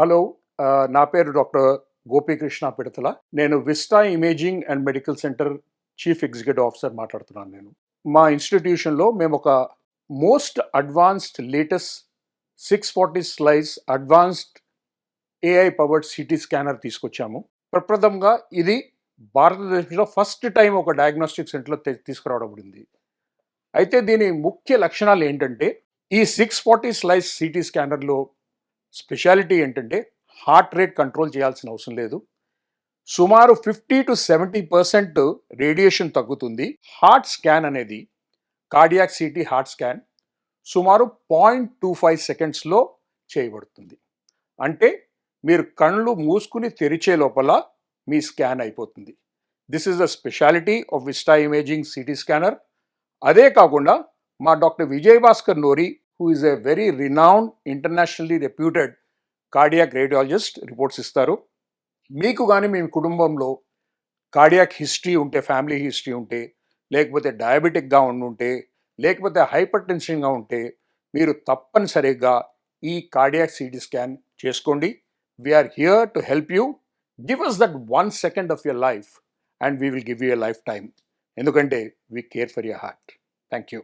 Hello. నా పేరు doctor Gopikrishna Pidathala. నేను vista imaging and medical centre chief executive officer మాట్లాడుతున్నాను నేను. మా ఇన్స్టిట్యూషన్‌లో మేమొక most advanced latest 640 slice advanced AI powered city scanner తీసుకొచ్చాము. ప్రప్రథమంగా ఇది భారతదేశంలో ఫస్ట్ టైం ఒక డయాగ్నోస్టిక్ సెంటర్‌లో తీసుకురావడమైంది. అయితే దీని ముఖ్య లక్షణాలు ఏంటంటే, ఈ 640 స్లైస్ సిటీ స్కానర్‌లో స్పెషాలిటీ ఏంటంటే హార్ట్ రేట్ కంట్రోల్ చేయాల్సిన అవసరం లేదు. సుమారు 50-70% రేడియేషన్ తగ్గుతుంది. హార్ట్ స్కాన్ అనేది కార్డియాక్ సిటీ హార్ట్ స్కాన్ సుమారు 0.25 సెకండ్స్లో చేయబడుతుంది. అంటే మీరు కళ్ళు మూసుకుని తెరిచే లోపల మీ స్కాన్ అయిపోతుంది. This is the speciality of vista imaging city scanner. అదే కాకుండా మా doctor Vijay Bhaskar Nori who is a very renowned, internationally reputed cardiac radiologist reports ఇస్తారు. మీకు కానీ మీ కుటుంబంలో కార్డియాక్ హిస్టరీ ఉంటే, ఫ్యామిలీ హిస్టరీ ఉంటే, లేకపోతే డయాబెటిక్గా ఉంటే, లేకపోతే హైపర్ టెన్షన్గా ఉంటే, మీరు తప్పనిసరిగా ఈ కార్డియాక్ సిటీ స్కాన్ చేసుకోండి. We're here to help you. Give us that 1 second of your life and we will give you a lifetime. ఎందుకంటే we care for your heart. Thank you.